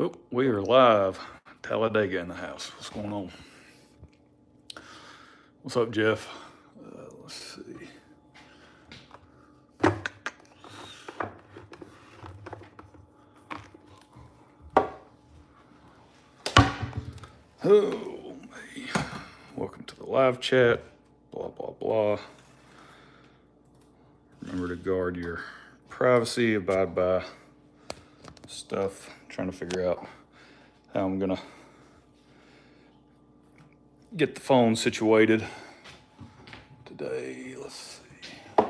Oh, we are live. Talladega in the house. What's going on? What's up, Jeff? Let's see. Oh, me. Welcome to the live chat. Blah, blah, blah. Remember to guard your privacy, abide by stuff. I'm trying to figure out how I'm going to get the phone situated today. Let's see.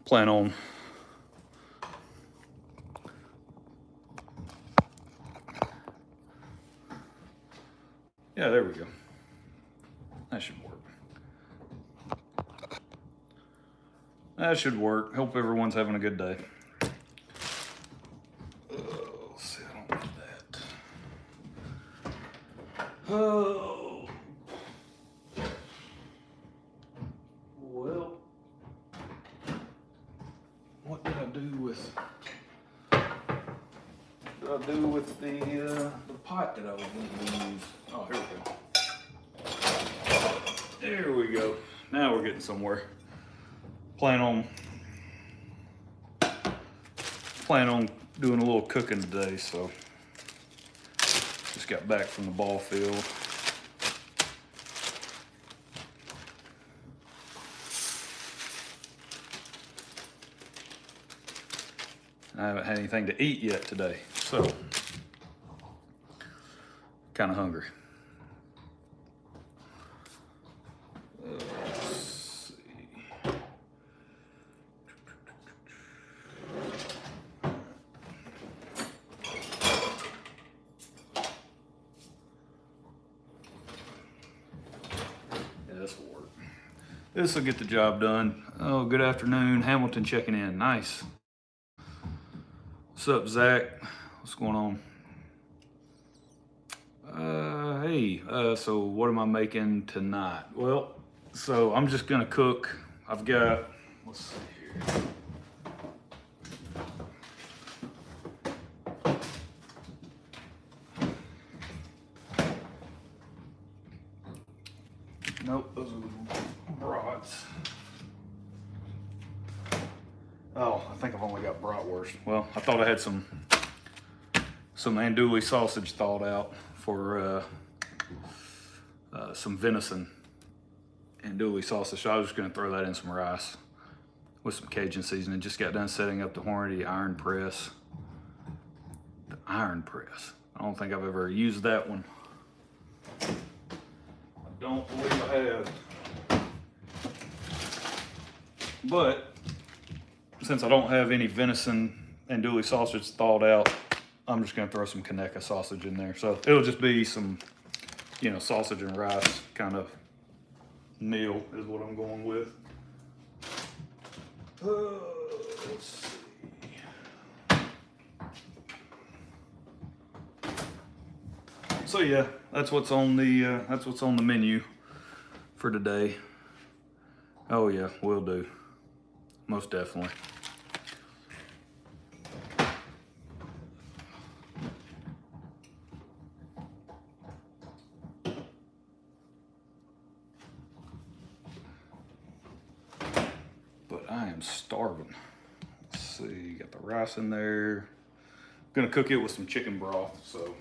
Plan on yeah, there we go. That should work. That should work. Hope everyone's having a good day. Let's see, I don't want that. Oh. Well, what did I do with the pot that I was going to use? Oh, here we go. There we go. Now we're getting somewhere. Plan on doing a little cooking today, so just got back from the ball field. I haven't had anything to eat yet today, so kind of hungry. Let's see. Yeah, this will work. This will get the job done. Oh, good afternoon. Hamilton checking in. Nice. What's up, Zach? What's going on? Hey, so what am I making tonight? Well, so I'm just gonna cook. I've got, let's see here. Nope, those are brats. Oh, I think I've only got bratwurst. Well, I thought I had some andouille sausage thawed out for some venison andouille sausage. So I was just gonna throw that in some rice with some Cajun seasoning. Just got done setting up the Hornady iron press. The iron press. I don't think I've ever used that one. I don't believe I have. But since I don't have any venison andouille sausage thawed out, I'm just gonna throw some Kaneka sausage in there. So it'll just be some, sausage and rice kind of meal is what I'm going with. Let's see. So yeah, that's what's on the menu for today. Oh yeah, will do. Most definitely. But I am starving. Let's see, got the rice in there. Gonna cook it with some chicken broth, so.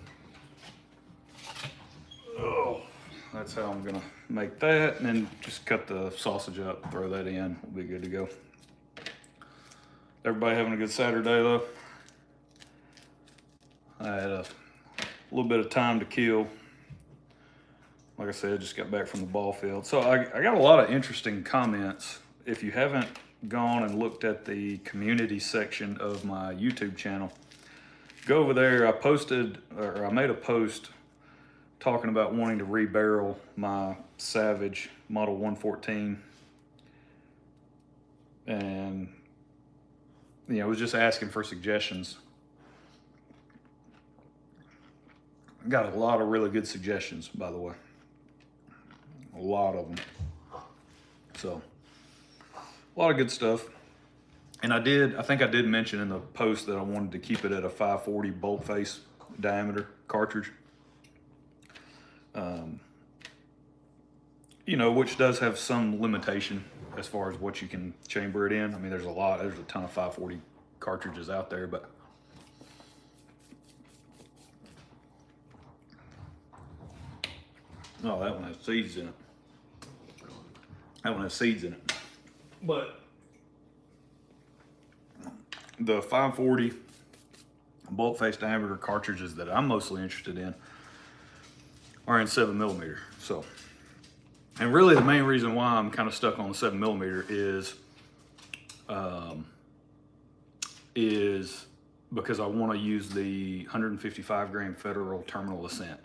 Oh, that's how I'm gonna make that, and then just cut the sausage up, throw that in, we'll be good to go. Everybody having a good Saturday though? I had a little bit of time to kill. Like I said, just got back from the ball field. So I got a lot of interesting comments. If you haven't gone and looked at the community section of my YouTube channel, go over there. I made a post talking about wanting to rebarrel my Savage Model 114. And, I was just asking for suggestions. Got a lot of really good suggestions, by the way. A lot of them. So, a lot of good stuff. And I think I did mention in the post that I wanted to keep it at a 540 bolt face diameter cartridge. You know, which does have some limitation as far as what you can chamber it in. I mean, there's a ton of 540 cartridges out there, but no, that one has seeds in it. That one has seeds in it. But the 540 bolt face diameter cartridges that I'm mostly interested in are in 7mm. So, and really the main reason why I'm kind of stuck on the 7mm is because I want to use the 155 grain Federal terminal ascent.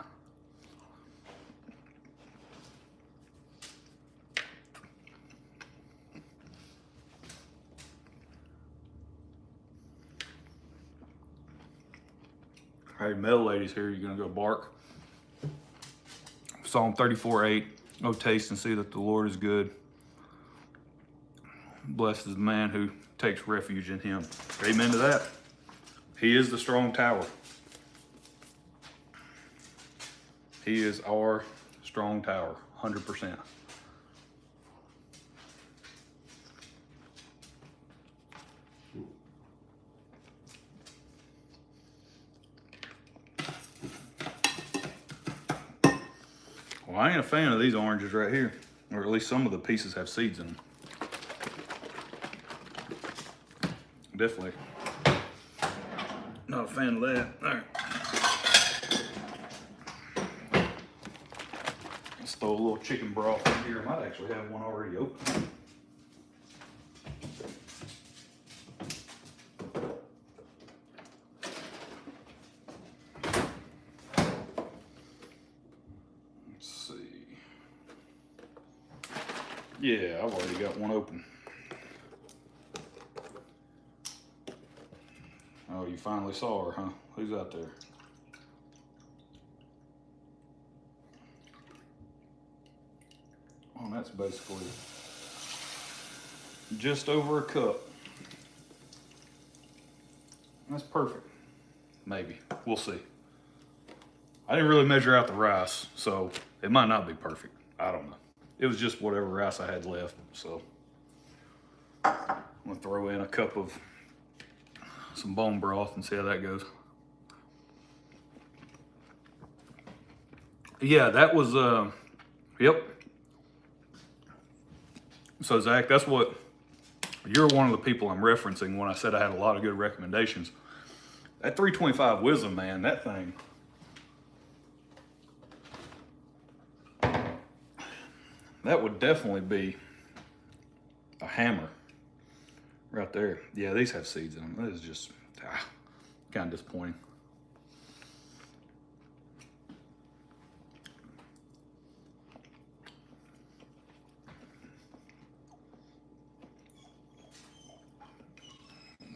Hey, male ladies here, you're gonna go bark. Psalm 34:8, oh taste and see that the Lord is good. Blessed is the man who takes refuge in him. Amen to that. He is the strong tower. He is our strong tower, 100%. Well, I ain't a fan of these oranges right here, or at least some of the pieces have seeds in them. Definitely not a fan of that. All right. Let's throw a little chicken broth in here. I might actually have one already open. Yeah, I've already got one open. Oh, you finally saw her, huh? Who's out there? Oh, that's basically just over a cup. That's perfect. Maybe. We'll see. I didn't really measure out the rice, so it might not be perfect. I don't know. It was just whatever rice I had left, so I'm gonna throw in a cup of some bone broth and see how that goes. Yeah, that was, yep. So Zach, that's what, you're one of the people I'm referencing when I said I had a lot of good recommendations. That 325 Wisdom, man, that thing. That would definitely be a hammer right there. Yeah, these have seeds in them. That is just kind of disappointing.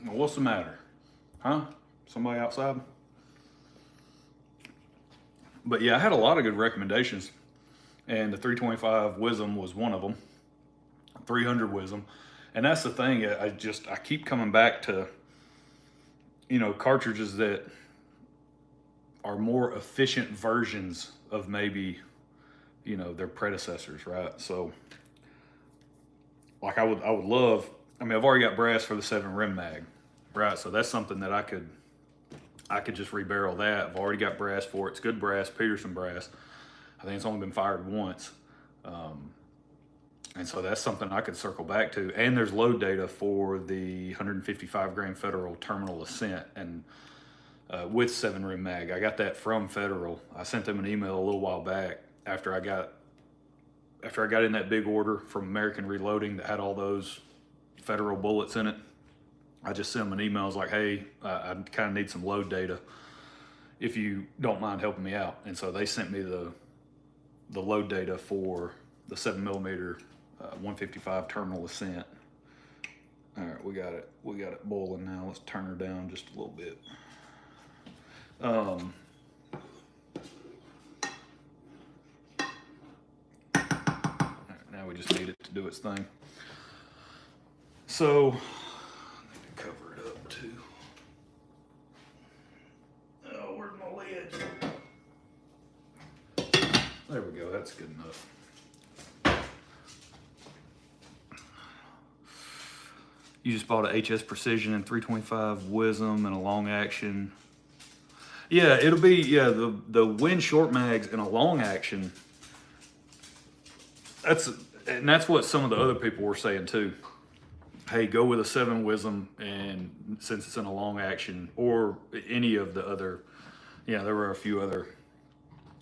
Well, what's the matter? Huh? Somebody outside? But yeah, I had a lot of good recommendations. And the 325 Wisdom was one of them. 300 Wisdom. And that's the thing, I keep coming back to, you know, cartridges that are more efficient versions of maybe, you know, their predecessors, right? So, like I would love, I mean, I've already got brass for the 7 rim mag, right? So that's something that I could just rebarrel that. I've already got brass for it. It's good brass, Peterson brass. I think it's only been fired once. And so that's something I could circle back to. And there's load data for the 155 grain Federal terminal ascent and with 7 rim mag. I got that from Federal. I sent them an email a little while back after I got in that big order from American Reloading that had all those Federal bullets in it. I just sent them an email. I was like, hey, I kind of need some load data if you don't mind helping me out. And so they sent me the load data for the 7mm 155 terminal ascent. All right, we got it boiling now. Let's turn her down just a little bit. Right, now we just need it to do its thing. So to. Oh, where's my lid? There we go, that's good enough. You just bought a HS Precision and 325 Wisdom and a long action. Yeah, it'll be, yeah, the Win short mags and a long action. That's what some of the other people were saying too. Hey, go with a 7 Wisdom, and since it's in a long action, or any of the other, yeah, there were a few other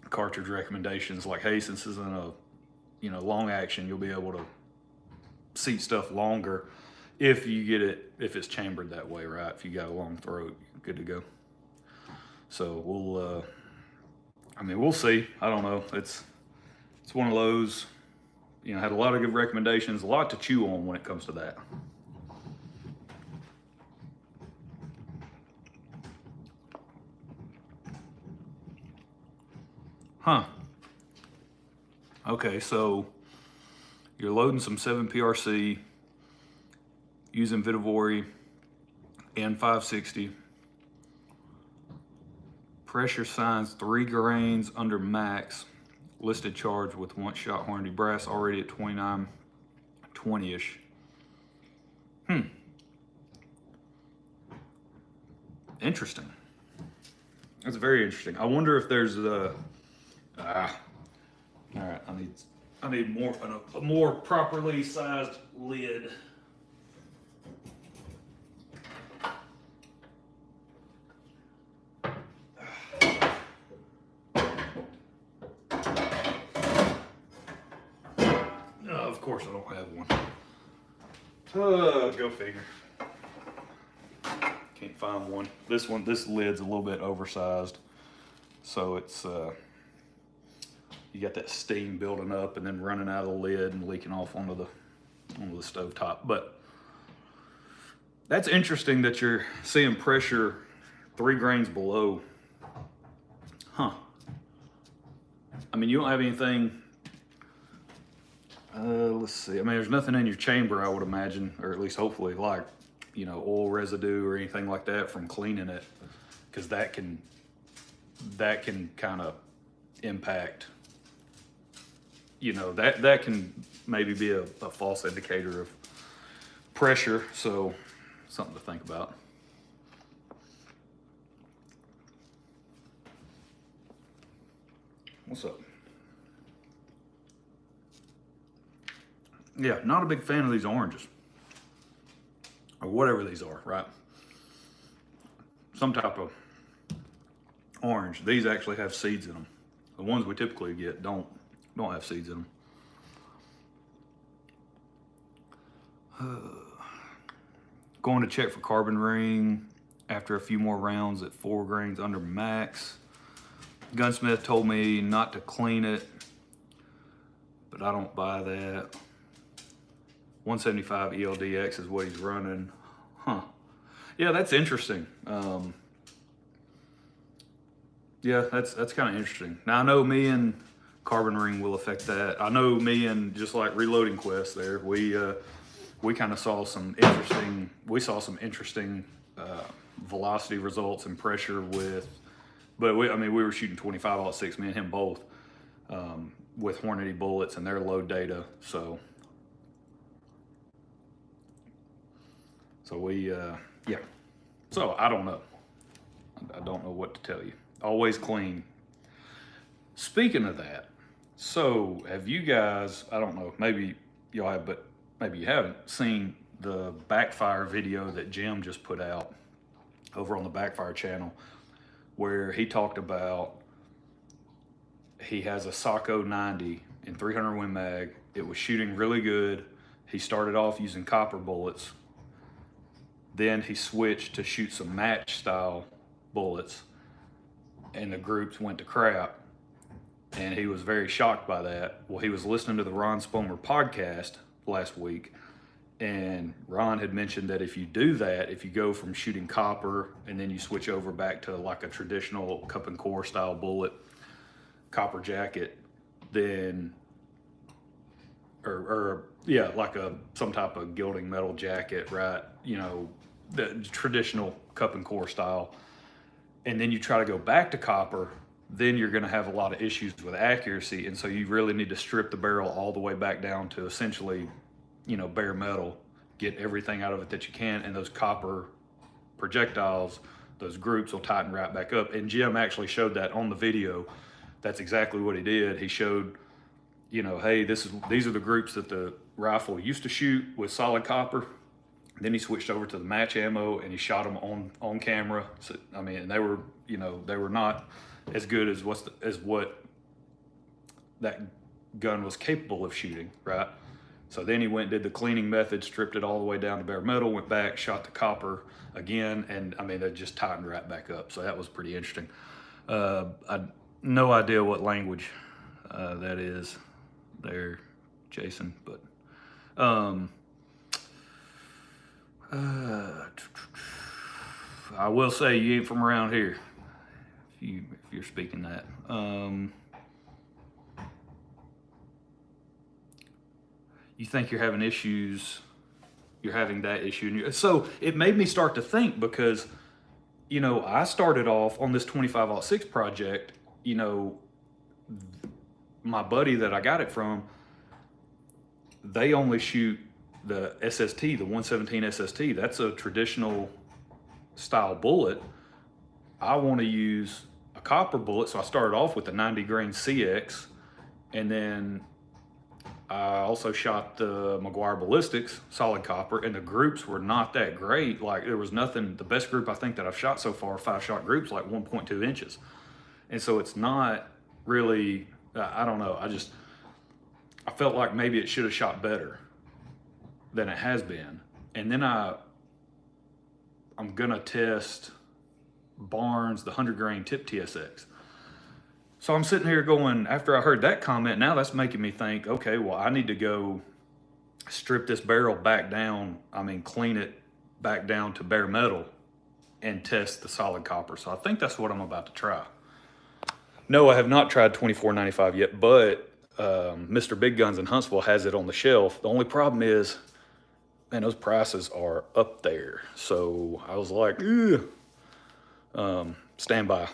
cartridge recommendations, like, hey, since it's in a long action, you'll be able to seat stuff longer if you get it, if it's chambered that way, right? If you got a long throat, good to go. So we'll, I mean, we'll see. I don't know. It's one of those, had a lot of good recommendations, a lot to chew on when it comes to that. Huh. Okay, so you're loading some 7 PRC using Vitavori and 560. Pressure signs 3 grains under max. Listed charge with one shot Hornady brass already at 29.20-ish. Interesting. That's very interesting. I wonder if there's all right, I need a more properly sized lid. Of course I don't have one. Go figure. Can't find one. This lid's a little bit oversized, so it's you got that steam building up and then running out of the lid and leaking off onto the stove top. But that's interesting that you're seeing pressure 3 grains below. Huh. I mean, you don't have anything. Let's see. I mean, there's nothing in your chamber, I would imagine, or at least hopefully, like, oil residue or anything like that from cleaning it, because that can kind of impact. That can maybe be a false indicator of pressure. So, something to think about. What's up? Yeah, not a big fan of these oranges. Or whatever these are, right? Some type of orange. These actually have seeds in them. The ones we typically get don't have seeds in them. Going to check for carbon ring after a few more rounds at 4 grains under max. Gunsmith told me not to clean it, but I don't buy that. 175 ELDX is what he's running. Huh. Yeah, that's interesting. Yeah, that's kind of interesting. Now I know me and carbon ring will affect that. I know me and just like Reloading Quest there, we kind of saw some interesting. We saw some interesting velocity results and pressure with, but we were shooting 25-06, me and him both, with Hornady bullets and their load data. So we, yeah. So I don't know. I don't know what to tell you. Always clean. Speaking of that, so have you guys, I don't know, maybe y'all have, but maybe you haven't seen the Backfire video that Jim just put out over on the Backfire channel, where he talked about he has a Socko 90 in 300 Win Mag. It was shooting really good. He started off using copper bullets. Then he switched to shoot some match style bullets, and the groups went to crap. And he was very shocked by that. Well, he was listening to the Ron Spomer podcast last week, and Ron had mentioned that if you do that, if you go from shooting copper and then you switch over back to like a traditional cup and core style bullet, copper jacket, then, or yeah, like some type of gilding metal jacket, right? the traditional cup and core style, and then you try to go back to copper, then you're going to have a lot of issues with accuracy. And so you really need to strip the barrel all the way back down to essentially, you know, bare metal, get everything out of it that you can, and those copper projectiles, those groups will tighten right back up. And Jim actually showed that on the video. That's exactly what he did. He showed, you know, hey, these are the groups that the rifle used to shoot with solid copper. Then he switched over to the match ammo and he shot them on camera. So, I mean, they were, you know, they were not as good as what that gun was capable of shooting, right? So then he went and did the cleaning method, stripped it all the way down to bare metal, went back, shot the copper again, and I mean, they just tightened right back up. So that was pretty interesting. I no idea what language that is there, Jason, but I will say you ain't from around here if you're speaking that. You think you're having issues, you're having that issue. So it made me start to think, because, you know, I started off on this 25-06 project, you know, my buddy that I got it from, they only shoot the SST, the 117 SST. That's a traditional style bullet. I want to use a copper bullet, so I started off with the 90 grain CX, and then I also shot the McGuire Ballistics, solid copper, and the groups were not that great. Like, there was nothing, the best group I think that I've shot so far, 5-shot groups, like 1.2 inches. And so it's not really, I don't know, I felt like maybe it should have shot better than it has been. And then I'm gonna test Barnes, the 100 grain tip TSX. So I'm sitting here going, after I heard that comment, now that's making me think, okay, well, I need to go strip this barrel back down. I mean, clean it back down to bare metal and test the solid copper. So I think that's what I'm about to try. No, I have not tried 24.95 yet, but Mr. Big Guns in Huntsville has it on the shelf. The only problem is, man, those prices are up there. So I was like, stand by.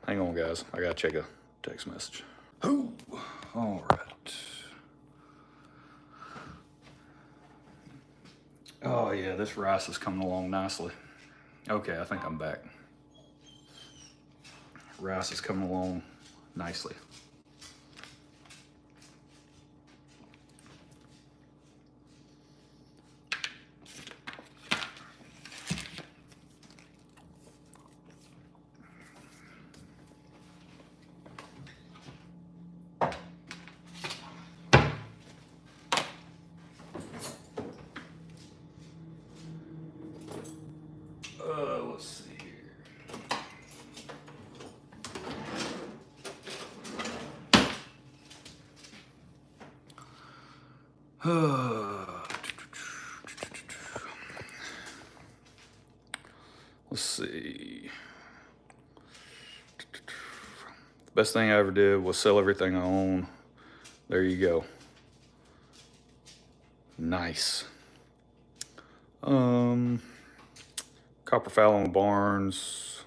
Hang on, guys. I gotta check a text message. Oh, all right. Oh yeah, this rice is coming along nicely. Okay, I think I'm back. Rice is coming along nicely. Let's see here. Let's see. The best thing I ever did was sell everything I own. There you go. Nice. Copper foul on Barnes.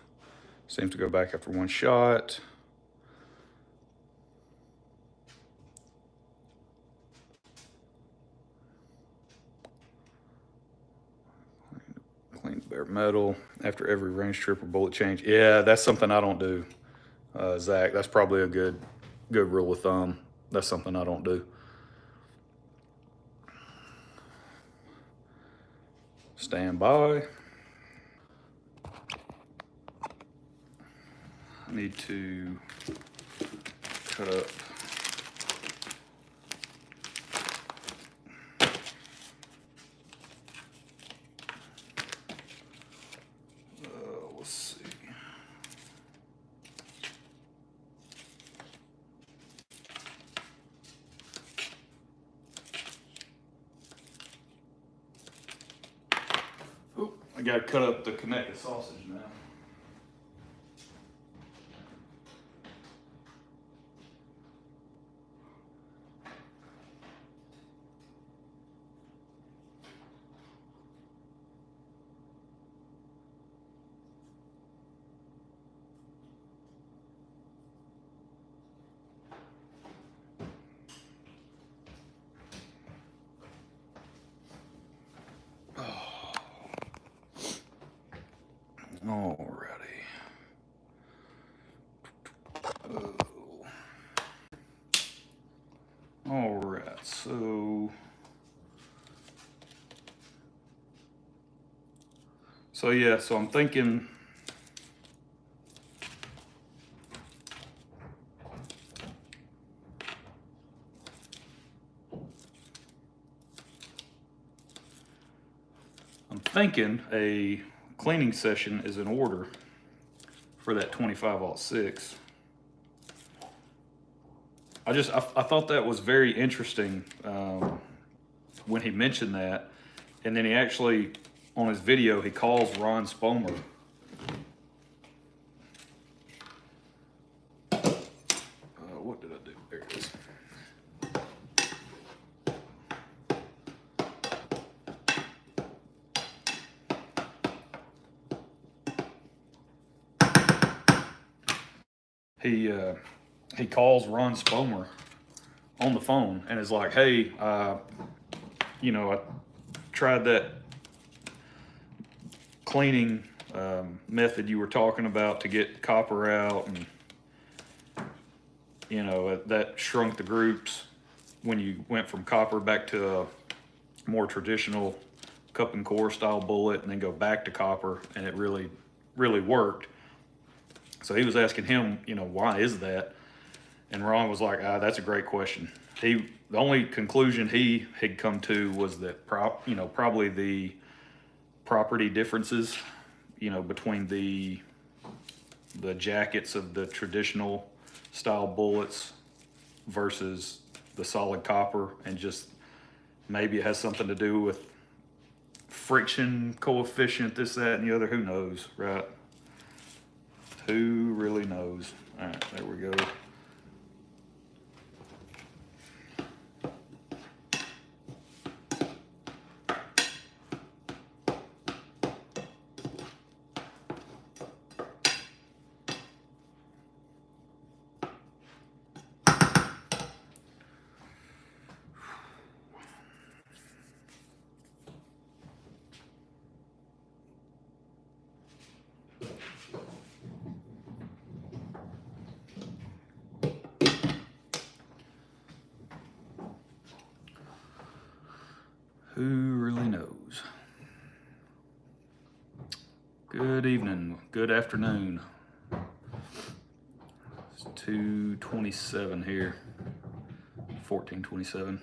Seems to go back after one shot. Clean bare metal after every range trip or bullet change. Yeah, that's something I don't do, Zach. That's probably a good rule of thumb. That's something I don't do. Stand by. I need to cut up let's see. Oh, I gotta cut up the connected sausage now. Alrighty. Oh. All right, so yeah, so I'm thinking a cleaning session is in order for that 25/06. I thought that was very interesting when he mentioned that, and then he actually, on his video, he calls Ron Spomer. What did I do? There it is. He calls Ron Spomer on the phone and is like, "Hey, you know, I tried that cleaning method you were talking about to get copper out, and you know that shrunk the groups when you went from copper back to a more traditional cup and core style bullet, and then go back to copper, and it really worked." So he was asking him, you know, why is that? And Ron was like, that's a great question. The only conclusion he had come to was that probably the property differences, you know, between the jackets of the traditional style bullets versus the solid copper, and just maybe it has something to do with friction coefficient, this, that, and the other. Who knows, right? Who really knows? All right, there we go. Who really knows? Good evening, good afternoon. It's 2:27 here, 14:27.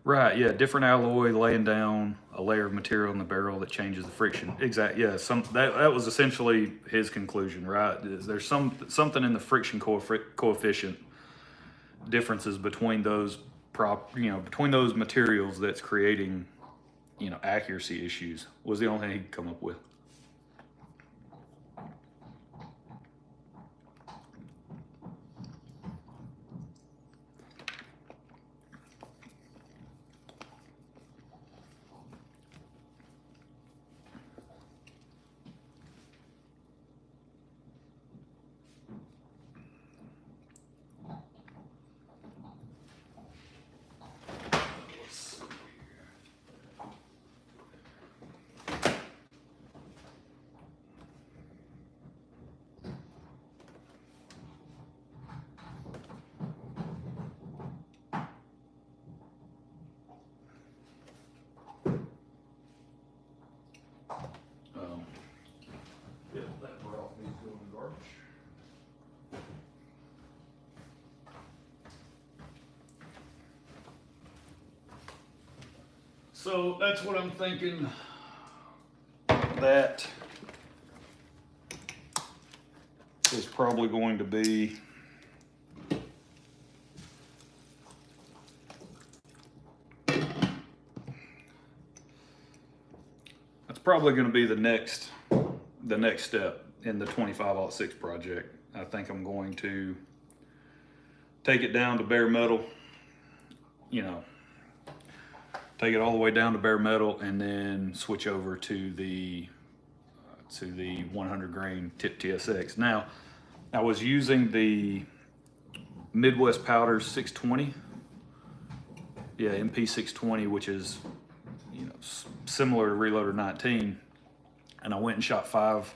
Right, yeah, different alloy laying down a layer of material in the barrel that changes the friction. Exactly, yeah. That was essentially his conclusion, right? There's something in the friction coefficient differences between those between those materials that's creating, you know, accuracy issues. Was the only thing he could come up with. Yeah, that broth needs to go in the garbage. So that's what I'm thinking. That is probably going to be the next step in the 25/06 project. I think I'm going to take it down to bare metal, you know, take it all the way down to bare metal, and then switch over to the 100 grain tip TSX. Now, I was using the Midwest Powders 620 Yeah, MP620, which is, you know, similar to Reloader 19. And I went and shot 5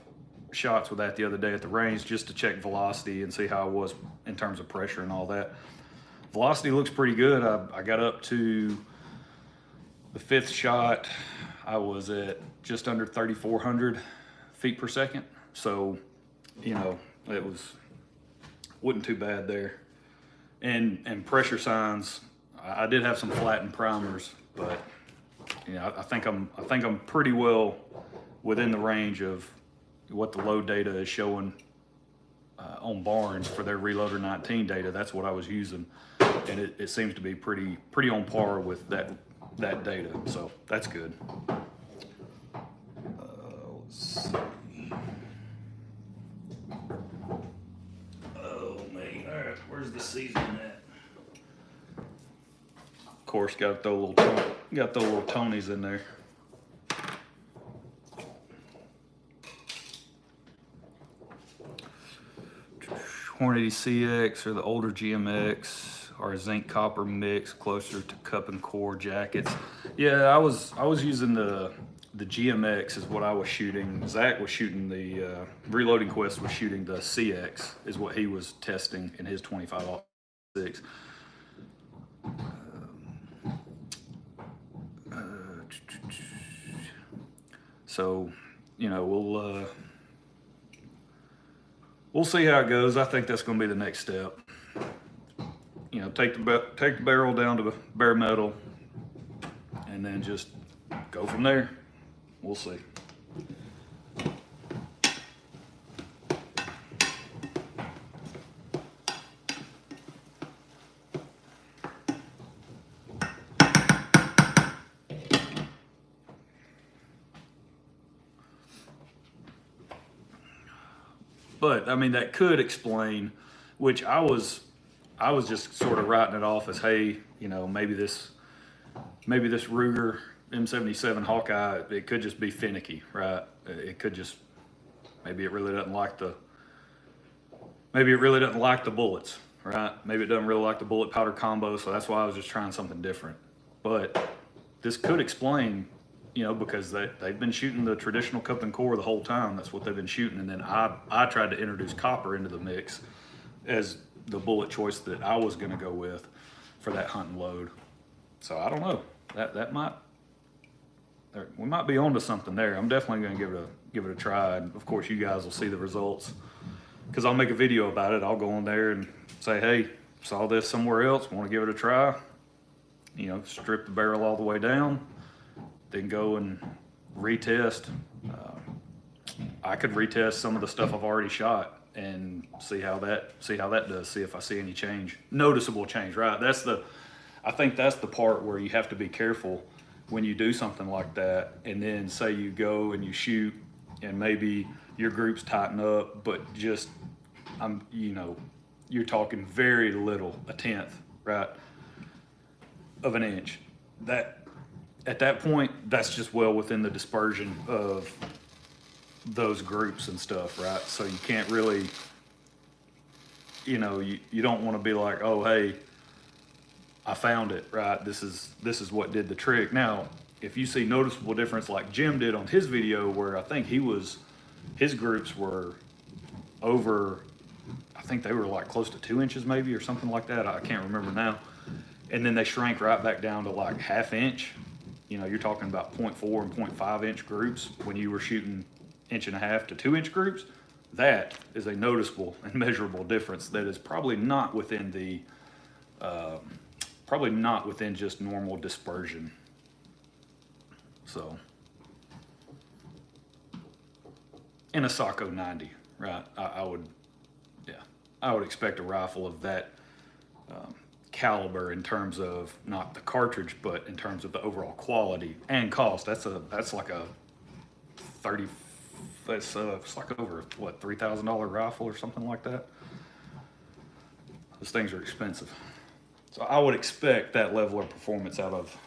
shots with that the other day at the range just to check velocity and see how I was in terms of pressure and all that. Velocity looks pretty good. I got up to the 5th shot. I was at just under 3,400 feet per second. So, you know, it wasn't too bad there. And pressure signs, I did have some flattened primers, but you know, I think I'm pretty well within the range of what the load data is showing on Barnes for their Reloader 19 data. That's what I was using, and it seems to be pretty on par with that data. So that's good. Let's see. Oh man, all right, where's the season at? Of course, got to throw little Tonys in there. Hornady CX or the older GMX or a zinc copper mix closer to cup and core jackets. Yeah, I was using the GMX is what I was shooting. Zach was shooting the Reloading Quest was shooting the CX is what he was testing in his 25-06. So, you know, we'll see how it goes. I think that's going to be the next step. You know, take the barrel down to bare metal, and then just go from there. We'll see. But I mean, that could explain, which I was just sort of writing it off as, hey, you know, maybe this Ruger M77 Hawkeye, it could just be finicky, right? It could just, maybe it really doesn't like the bullets, right? Maybe it doesn't really like the bullet powder combo, so that's why I was just trying something different. But this could explain, you know, because they've been shooting the traditional cup and core the whole time. That's what they've been shooting. And then I tried to introduce copper into the mix as the bullet choice that I was going to go with for that hunting load. So I don't know. We might be onto something there. I'm definitely going to give it a try. And of course, you guys will see the results because I'll make a video about it. I'll go on there and say, hey, saw this somewhere else. Want to give it a try? You know, strip the barrel all the way down. Then go and retest. I could retest some of the stuff I've already shot and see how that does. See if I see any change, noticeable change. Right? I think that's the part where you have to be careful when you do something like that. And then say you go and you shoot, and maybe your groups tighten up, but just you know, you're talking very little, a tenth, right, of an inch. At that point, that's just well within the dispersion of those groups and stuff, right? So you can't really, you know, you don't want to be like, oh, hey, I found it, right? This is what did the trick. Now, if you see noticeable difference like Jim did on his video, where I think his groups were over, I think they were like close to 2 inches maybe or something like that. I can't remember now. And then they shrank right back down to like 1/2 inch. You know, you're talking about 0.4 and 0.5 inch groups when you were shooting 1.5 to 2 inch groups. That is a noticeable and measurable difference that is probably not within just normal dispersion. So, in a Socko 90, right? I would expect a rifle of that caliber in terms of not the cartridge, but in terms of the overall quality and cost. That's like a it's like over what, $3,000 rifle or something like that. Those things are expensive, so I would expect that level of performance out of.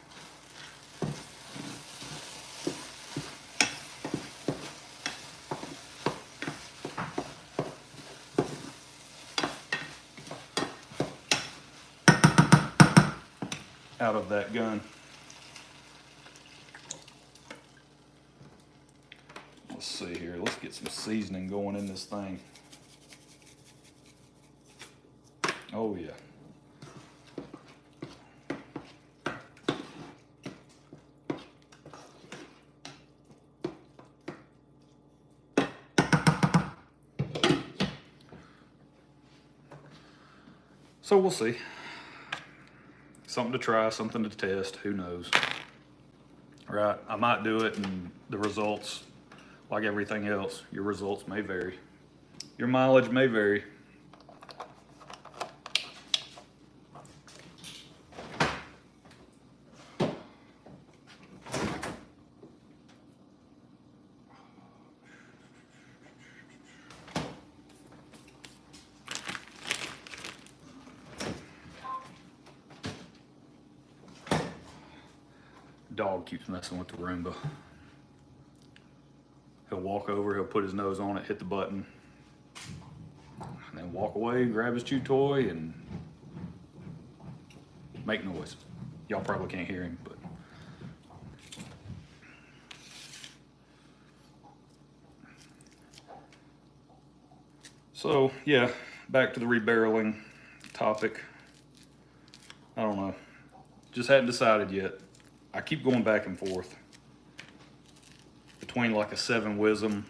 out of that gun. Let's see here. Let's get some seasoning going in this thing. Oh yeah. So we'll see. Something to try, something to test, who knows. Right, I might do it and the results, like everything else, your results may vary. Your mileage may vary. Dog keeps messing with the Roomba. He'll walk over, he'll put his nose on it, hit the button, and then walk away, grab his chew toy, and make noise. Y'all probably can't hear him, but. So, yeah, back to the rebarreling topic. I don't know. Just hadn't decided yet. I keep going back and forth between like a 7 Wisdom,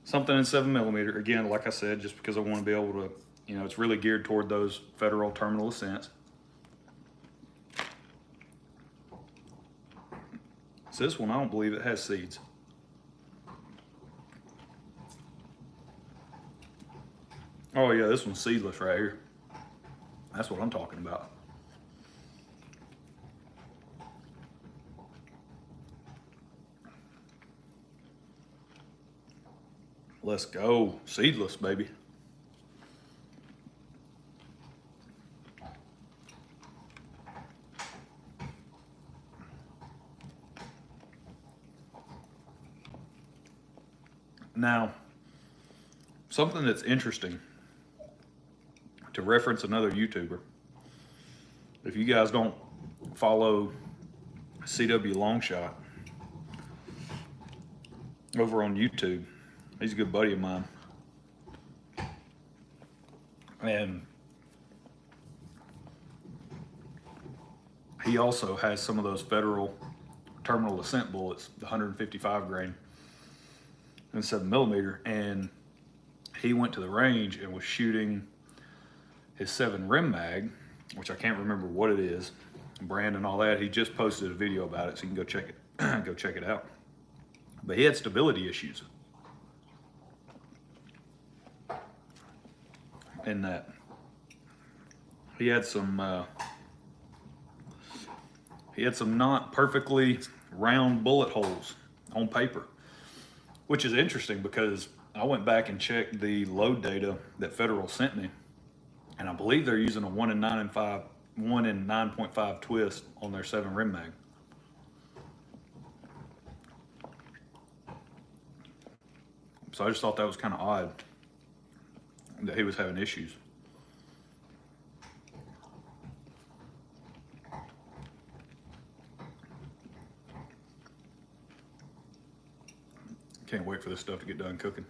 something in 7mm. Again, like I said, just because I want to be able to, you know, it's really geared toward those federal terminal ascents. So this one, I don't believe it has seeds. Oh yeah, this one's seedless right here. That's what I'm talking about. Let's go. Seedless, baby. Now, something that's interesting, to reference another YouTuber, if you guys don't follow CW Longshot over on YouTube, he's a good buddy of mine. And he also has some of those federal terminal ascent bullets, the 155 grain and 7mm. And he went to the range and was shooting his 7 rim mag, which I can't remember what it is, brand and all that. He just posted a video about it, so you can go check it, go check it out. But he had stability issues in that. He had some not perfectly round bullet holes on paper, which is interesting because I went back and checked the load data that Federal sent me, and I believe they're using a 1 in 9.5 twist on their 7 rim mag. So I just thought that was kind of odd that he was having issues. Can't wait for this stuff to get done cooking.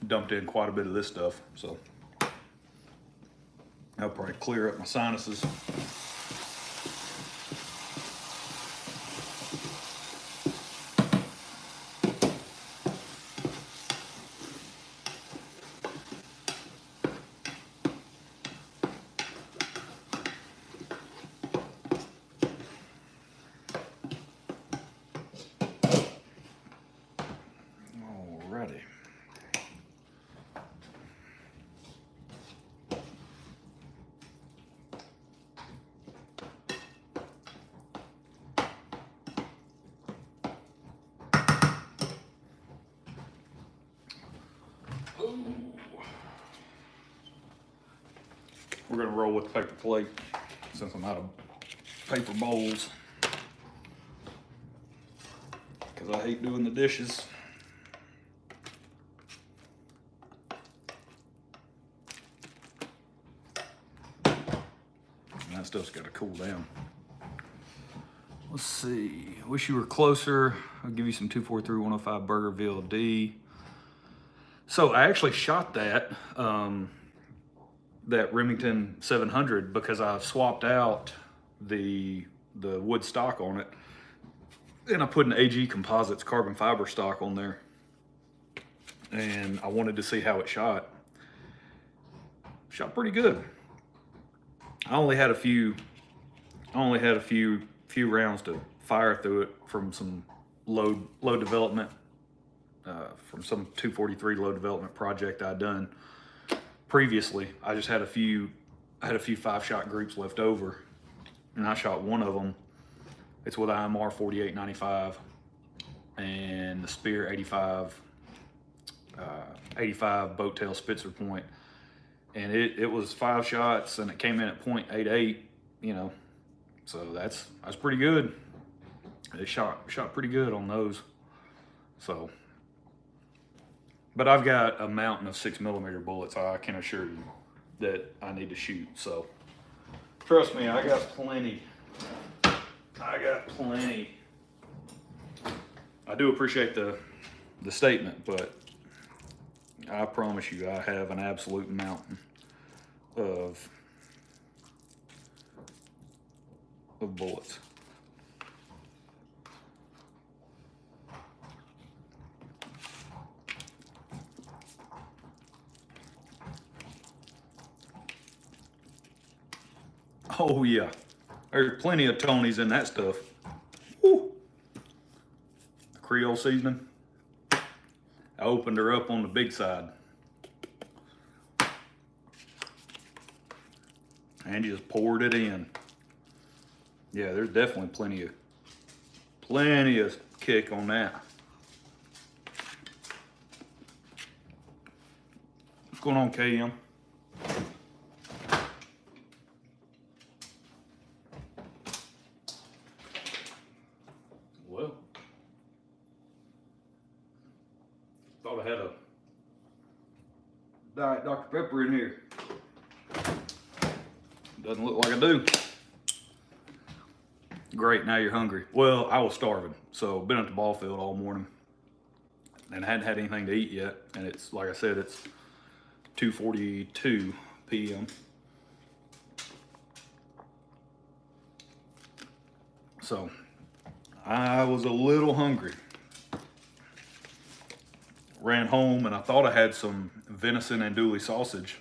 Dumped in quite a bit of this stuff, so that'll probably clear up my sinuses. Alrighty. We're gonna roll with the paper plate since I'm out of paper bowls, because I hate doing the dishes that stuff's got to cool down. Let's see. Wish you were closer. I'll give you some 243 105 Burger VLD. So I actually shot that that Remington 700 because I've swapped out the wood stock on it, and I put an AG Composites carbon fiber stock on there, and I wanted to see how it shot. Shot pretty good. I only had a few rounds to fire through it from some low development, from some 243 low development project I'd done previously. I just had a few 5-shot groups left over, and I shot one of them. It's with IMR 4895 and the Spear 85 boat tail Spitzer point, and it was 5 shots, and it came in at .88, you know, so that's pretty good. It shot pretty good on those. So, but I've got a mountain of 6mm bullets, I can assure you, that I need to shoot. So trust me, I got plenty. I do appreciate the statement, but I promise you, I have an absolute mountain of bullets. Oh yeah, there's plenty of Tonys in that stuff. Woo. The Creole seasoning, I opened her up on the big side and just poured it in. Yeah, there's definitely plenty of kick on that. What's going on, KM? Well, thought I had a Diet Dr. Pepper in here. Doesn't look like I do. Great, now you're hungry. Well, I was starving, so been at the ball field all morning and I hadn't had anything to eat yet. And it's, like I said, it's 2:42 p.m. So I was a little hungry. Ran home and I thought I had some venison andouille sausage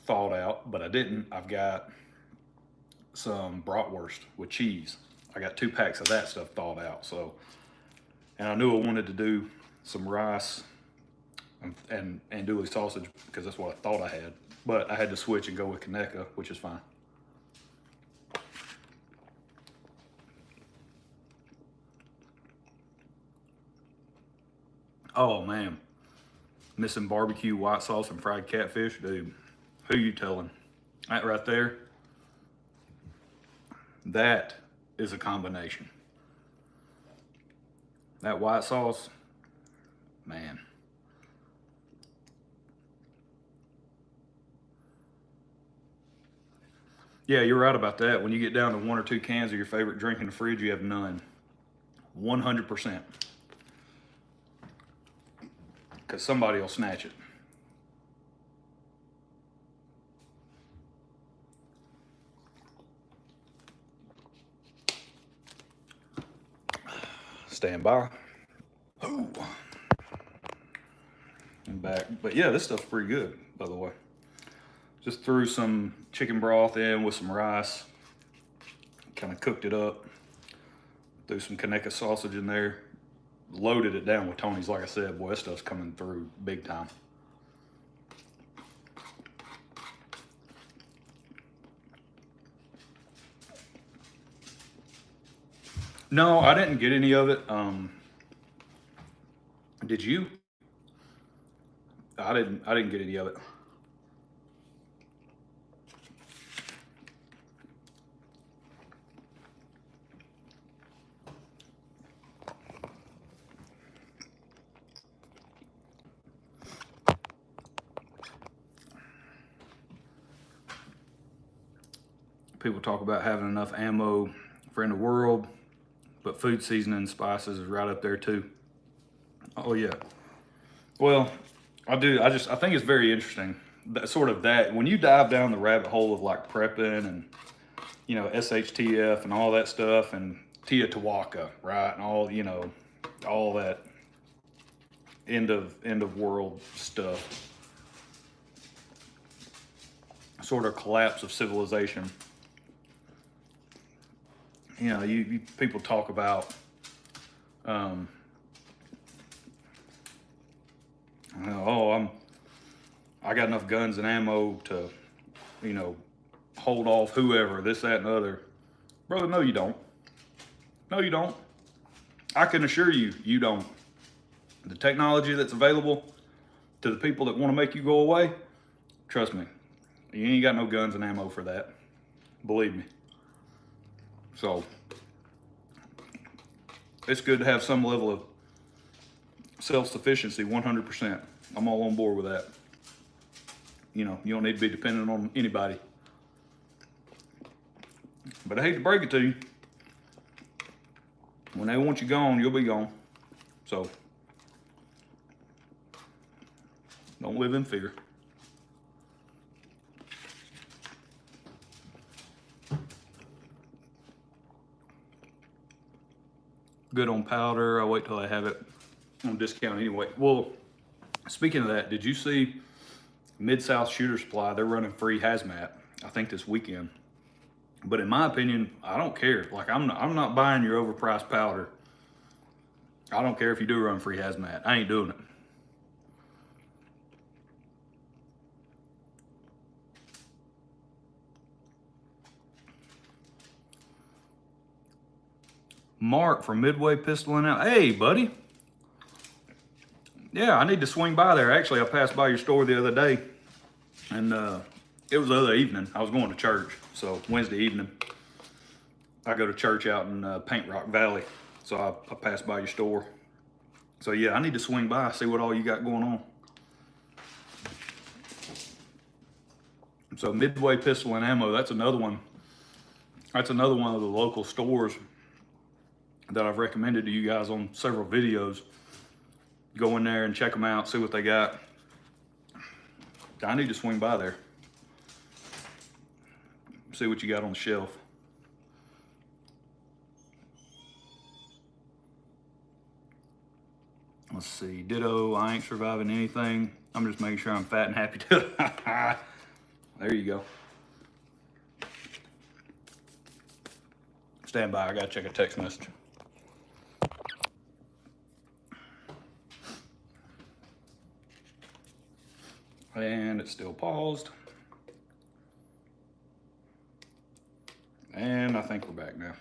thawed out, but I didn't. I've got some bratwurst with cheese. I got 2 packs of that stuff thawed out. So, and I knew I wanted to do some rice and andouille sausage because that's what I thought I had, but I had to switch and go with Kaneka, which is fine. Oh man, missing barbecue, white sauce, and fried catfish, dude. Who you telling? That right there, that is a combination. That white sauce, man. Yeah, you're right about that. When you get down to 1 or 2 cans of your favorite drink in the fridge, you have none. 100%. Because somebody will snatch it. Stand by. Ooh. I'm back. But yeah, this stuff's pretty good, by the way. Just threw some chicken broth in with some rice. Kind of cooked it up. Threw some Kaneka sausage in there. Loaded it down with Tony's. Like I said, boy, that stuff's coming through big time. No, I didn't get any of it. Did you? I didn't get any of it. People talk about having enough ammo for in the world, but food seasoning and spices is right up there too. Oh yeah. Well, I think it's very interesting. That sort of that when you dive down the rabbit hole of like prepping and SHTF and all that stuff and Teotihuacan, right? And all that end of world stuff. Sort of collapse of civilization. You people talk about I got enough guns and ammo to, hold off whoever, this, that, and the other. Brother, no, you don't. No, you don't. I can assure you, you don't. The technology that's available to the people that want to make you go away, trust me, you ain't got no guns and ammo for that. Believe me. So, it's good to have some level of self-sufficiency, 100%. I'm all on board with that. You don't need to be dependent on anybody. But I hate to break it to you. When they want you gone, you'll be gone. So, don't live in fear. Good on powder. I'll wait till I have it on discount anyway. Well, speaking of that, did you see Mid-South Shooter Supply? They're running free hazmat, I think this weekend. But in my opinion, I don't care. Like, I'm not buying your overpriced powder. I don't care if you do run free hazmat. I ain't doing it. Mark from Midway Pistoling Out. Hey, buddy. Yeah, I need to swing by there. Actually, I passed by your store the other day, and it was the other evening. I was going to church, so Wednesday evening. I go to church out in Paint Rock Valley, so I passed by your store. So yeah, I need to swing by, see what all you got going on. So Midway Pistol and Ammo, that's another one. That's another one of the local stores that I've recommended to you guys on several videos. Go in there and check them out, see what they got. I need to swing by there. See what you got on the shelf. Let's see, ditto, I ain't surviving anything. I'm just making sure I'm fat and happy too. There you go. Stand by, I gotta check a text message. And it's still paused. And I think we're back now.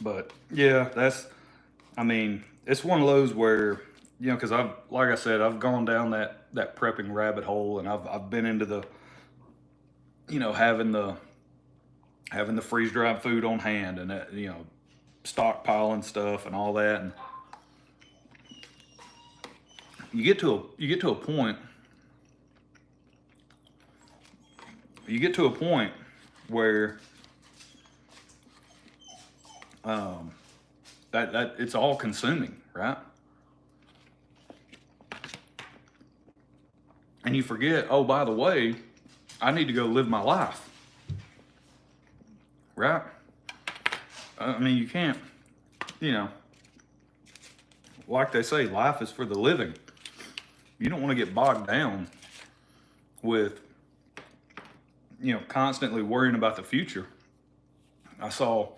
But yeah, it's one of those where, because like I said, I've gone down that prepping rabbit hole, and I've been into the, having the freeze dried food on hand, and that, stockpiling stuff and all that, and you get to a point where that it's all consuming, right? And you forget, oh, by the way, I need to go live my life, right? I mean, you can't, like they say, life is for the living. You don't want to get bogged down with, constantly worrying about the future. I think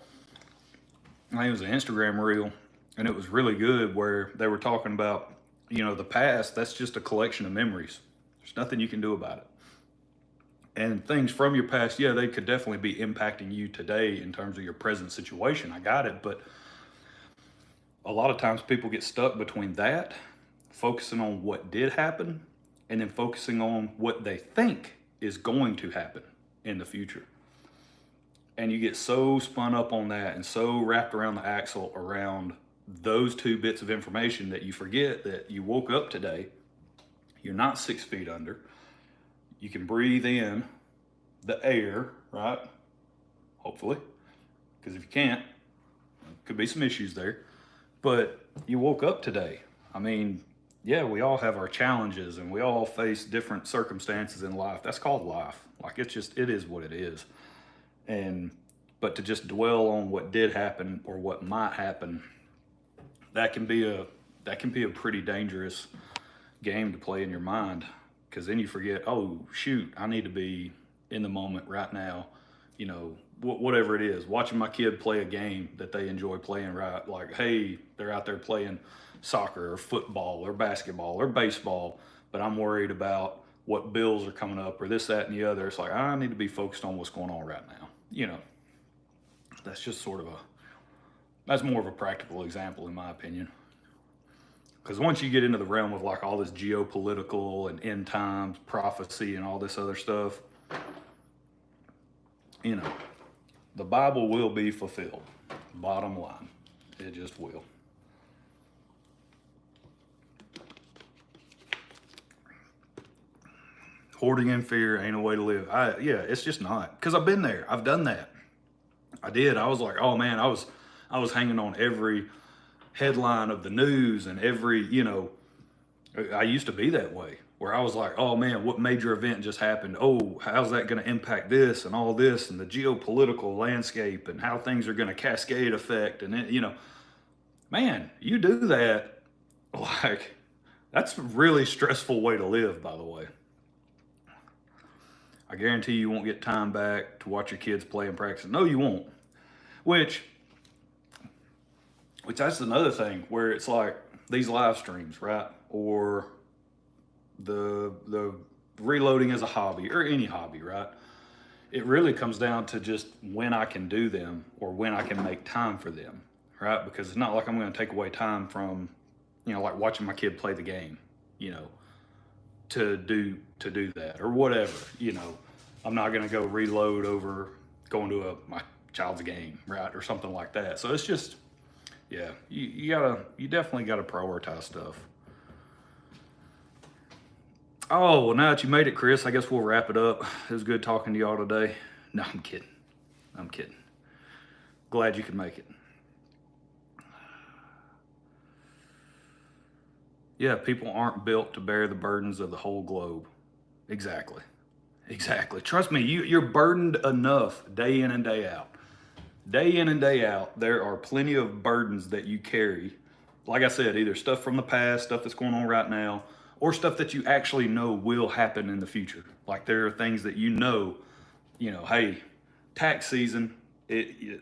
it was an Instagram reel, and it was really good, where they were talking about, the past, that's just a collection of memories. There's nothing you can do about it. And things from your past, yeah, they could definitely be impacting you today in terms of your present situation. I got it. But a lot of times people get stuck between that, focusing on what did happen, and then focusing on what they think is going to happen in the future. And you get so spun up on that and so wrapped around the axle around those two bits of information that you forget that you woke up today, you're not 6 feet under, you can breathe in the air, right? Hopefully, because if you can't, could be some issues there. But you woke up today. I mean, yeah, we all have our challenges and we all face different circumstances in life. That's called life. Like it is what it is. But to just dwell on what did happen or what might happen, that can be a pretty dangerous game to play in your mind, because then you forget, oh shoot, I need to be in the moment right now, you know, whatever it is, watching my kid play a game that they enjoy playing, right? Like, hey, they're out there playing soccer or football or basketball or baseball, but I'm worried about what bills are coming up or this, that, and the other. It's like, I need to be focused on what's going on right now. You know, that's just that's more of a practical example in my opinion. Because once you get into the realm of like all this geopolitical and end times prophecy and all this other stuff, you know, the Bible will be fulfilled. Bottom line, it just will. Hoarding in fear ain't a way to live. Yeah, it's just not. Because I've been there. I've done that. I did. I was like, oh man, I was hanging on every headline of the news and every, you know, I used to be that way, where I was like, oh man, what major event just happened? Oh, how's that going to impact this and all this and the geopolitical landscape and how things are going to cascade effect. And then, you know, man, you do that, like, that's a really stressful way to live, by the way. I guarantee you won't get time back to watch your kids play and practice. No, you won't. Which that's another thing where it's like these live streams, right? Or the reloading as a hobby or any hobby, right? It really comes down to just when I can do them or when I can make time for them, right? Because it's not like I'm going to take away time from, you know, like watching my kid play the game, you know, to do that or whatever, you know. I'm not going to go reload over going to my child's game, right? Or something like that. So it's just, yeah, you definitely gotta prioritize stuff. Oh, well, now that you made it, Chris, I guess we'll wrap it up. It was good talking to y'all today. No, I'm kidding. I'm kidding. Glad you could make it. Yeah, people aren't built to bear the burdens of the whole globe. Exactly. Trust me, you're burdened enough day in and day out. Day in and day out, there are plenty of burdens that you carry. Like I said, either stuff from the past, stuff that's going on right now, or stuff that you actually know will happen in the future. Like there are things that you know, hey, tax season,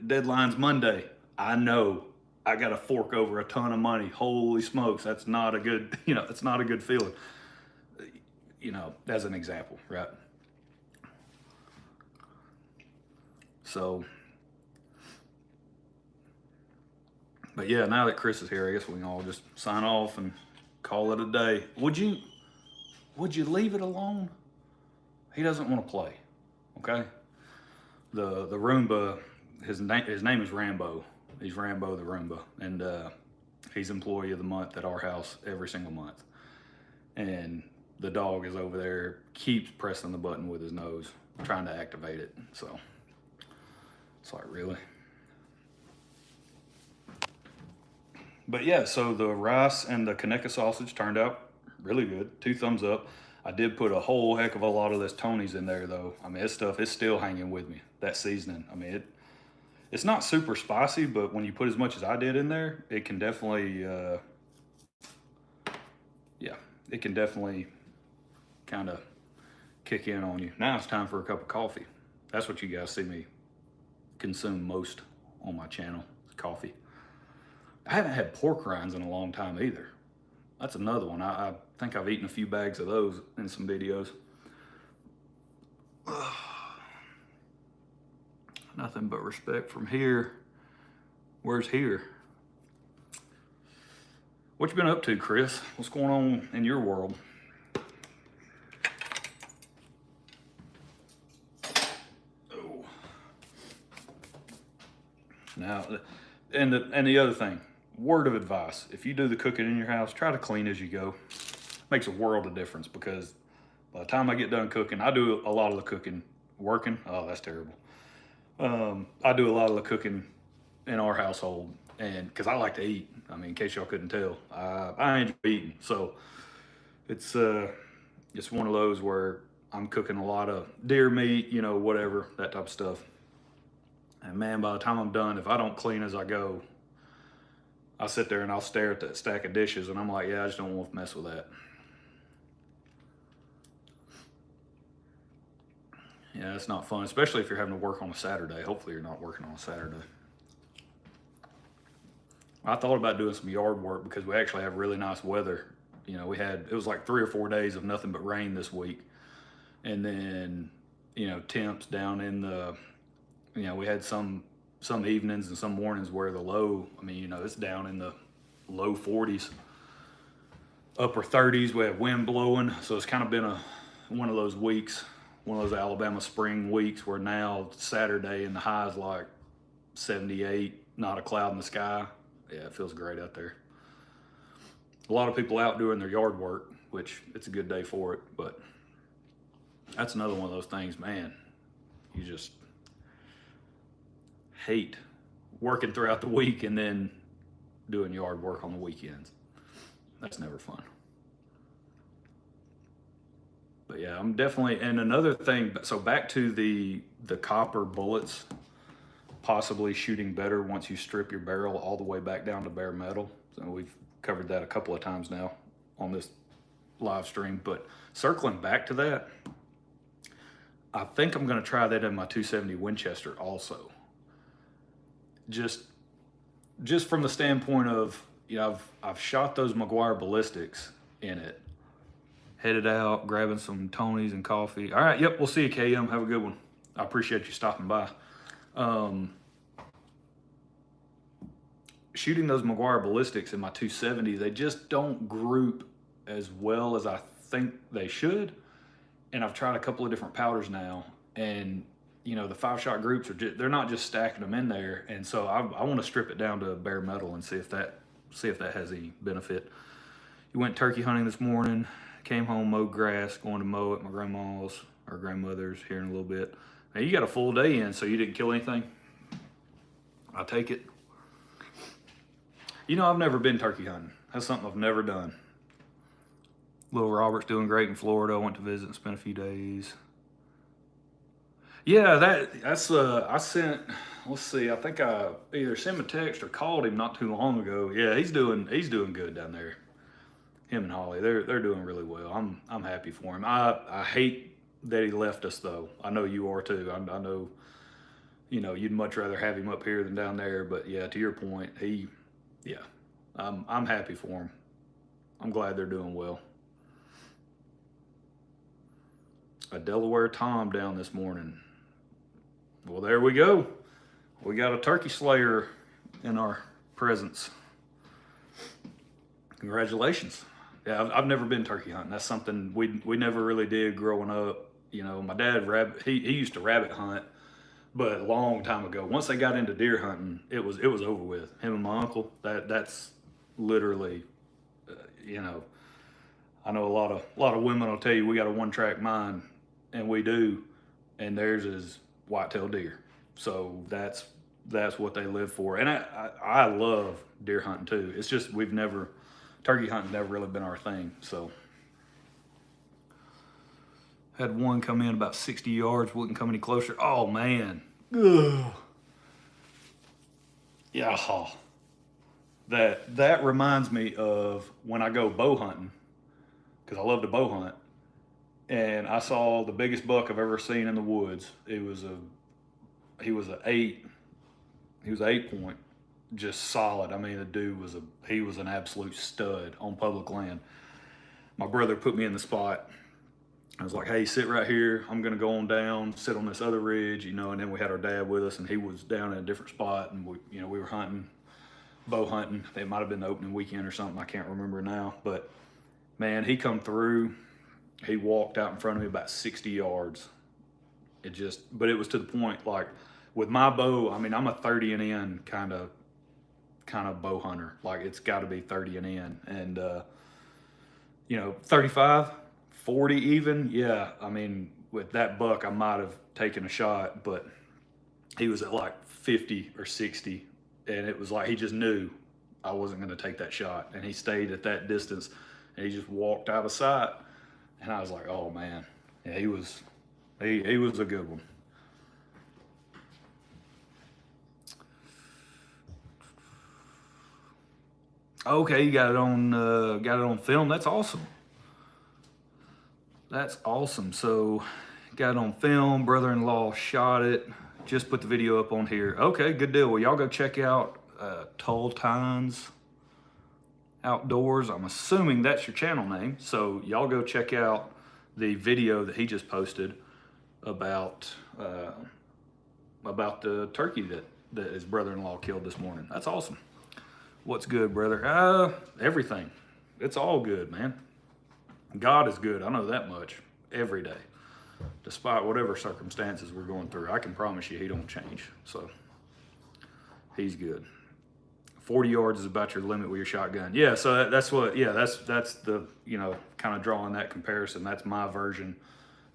deadline's Monday. I know I got to fork over a ton of money. Holy smokes, that's not a good, that's not a good feeling. As an example, right? So, but yeah, now that Chris is here, I guess we can all just sign off and call it a day. Would you leave it alone? He doesn't want to play. Okay. The Roomba, his name is Rambo. He's Rambo the Roomba, and he's employee of the month at our house every single month. And the dog is over there, keeps pressing the button with his nose, trying to activate it. So it's like, really? But yeah, so the rice and the Kaneka sausage turned out really good. 2 thumbs up. I did put a whole heck of a lot of this Tony's in there though. I mean, this stuff is still hanging with me. That seasoning. I mean, it's not super spicy, but when you put as much as I did in there, it can definitely, it can definitely kind of kick in on you. Now it's time for a cup of coffee. That's what you guys see me consume most on my channel, is coffee. I haven't had pork rinds in a long time either. That's another one. I think I've eaten a few bags of those in some videos. Nothing but respect from here. Where's here? What you been up to, Chris? What's going on in your world? Oh. Now, and the other thing, word of advice, if you do the cooking in your house, try to clean as you go. Makes a world of difference, because by the time I get done cooking, I do a lot of the cooking working. Oh, that's terrible. I do a lot of the cooking in our household, and because I like to eat. I mean, in case y'all couldn't tell, I enjoy eating. So it's one of those where I'm cooking a lot of deer meat, you know, whatever, that type of stuff. And man, by the time I'm done, if I don't clean as I go, I sit there and I'll stare at that stack of dishes, and I'm like, yeah, I just don't want to mess with that. Yeah, it's not fun, especially if you're having to work on a Saturday. Hopefully you're not working on a Saturday. I thought about doing some yard work because we actually have really nice weather. You know, it was like 3 or 4 days of nothing but rain this week. And then, you know, temps down in the, you know, we had some evenings and some mornings where the low, I mean, you know, it's down in the low 40s, upper 30s. We have wind blowing. So it's kind of been one of those weeks, one of those Alabama spring weeks where now Saturday and the high is like 78, not a cloud in the sky. Yeah, it feels great out there. A lot of people out doing their yard work, which it's a good day for it, but that's another one of those things, man. You just hate working throughout the week and then doing yard work on the weekends. That's never fun. But yeah, I'm definitely, and another thing, so back to the copper bullets possibly shooting better once you strip your barrel all the way back down to bare metal. So we've covered that a couple of times now on this live stream, but circling back to that, I think I'm going to try that in my 270 Winchester also. Just from the standpoint of, you know, I've shot those Maguire ballistics in it, headed out, grabbing some Tonys and coffee. All right, yep, we'll see you, KM. Have a good one. I appreciate you stopping by. Shooting those Maguire ballistics in my 270, they just don't group as well as I think they should. And I've tried a couple of different powders now, and you know, the 5-shot groups they're not just stacking them in there. And so I want to strip it down to bare metal and see if that has any benefit. You went turkey hunting this morning, came home, mowed grass, going to mow at my grandma's or grandmother's here in a little bit. Now you got a full day in, so you didn't kill anything? I take it. You know, I've never been turkey hunting. That's something I've never done. Little Robert's doing great in Florida. I went to visit and spent a few days. Yeah, that's I sent, let's see, I think I either sent him a text or called him not too long ago. Yeah, he's doing good down there. Him and Holly, they're doing really well. I'm happy for him. I hate that he left us though. I know you are too. I know, you know, you'd much rather have him up here than down there, but yeah, to your point, yeah, I'm happy for him. I'm glad they're doing well. A Delaware Tom down this morning. Well, there we go. We got a turkey slayer in our presence. Congratulations. Yeah, I've never been turkey hunting. That's something we never really did growing up. You know, my dad he used to rabbit hunt, but a long time ago. Once they got into deer hunting, it was over with. Him and my uncle. That's literally, you know, I know a lot of women will tell you we got a one-track mind, and we do, and theirs is whitetail deer. So that's what they live for. And I love deer hunting too. It's just turkey hunting never really been our thing. So had one come in about 60 yards, wouldn't come any closer. Oh man. Ugh. Yeah. That reminds me of when I go bow hunting, because I love to bow hunt. And I saw the biggest buck I've ever seen in the woods. He was an 8 point, just solid. I mean, the dude was an absolute stud on public land. My brother put me in the spot. I was like, hey, sit right here. I'm gonna go on down, sit on this other ridge, you know, and then we had our dad with us, and he was down in a different spot, and we were hunting, bow hunting. It might have been the opening weekend or something, I can't remember now. But man, he come through. He walked out in front of me about 60 yards. But it was to the point, like, with my bow, I mean, I'm a 30 and in kind of kind of bow hunter. Like it's got to be 30 and in. And, 35, 40 even. Yeah. I mean, with that buck, I might have taken a shot, but he was at like 50 or 60. And it was like he just knew I wasn't going to take that shot. And he stayed at that distance and he just walked out of sight. And I was like, oh man, yeah, he was a good one. Okay, you got it on film. That's awesome. That's awesome. So, got it on film. Brother-in-law shot it. Just put the video up on here. Okay, good deal. Well, y'all go check out Tall Tines Outdoors. I'm assuming that's your channel name. So y'all go check out the video that he just posted about the turkey that his brother-in-law killed this morning. That's awesome. What's good, brother? Everything. It's all good, man. God is good. I know that much every day. Despite whatever circumstances we're going through, I can promise you he don't change. So he's good. 40 yards is about your limit with your shotgun. Yeah, so that's the, kind of drawing that comparison. That's my version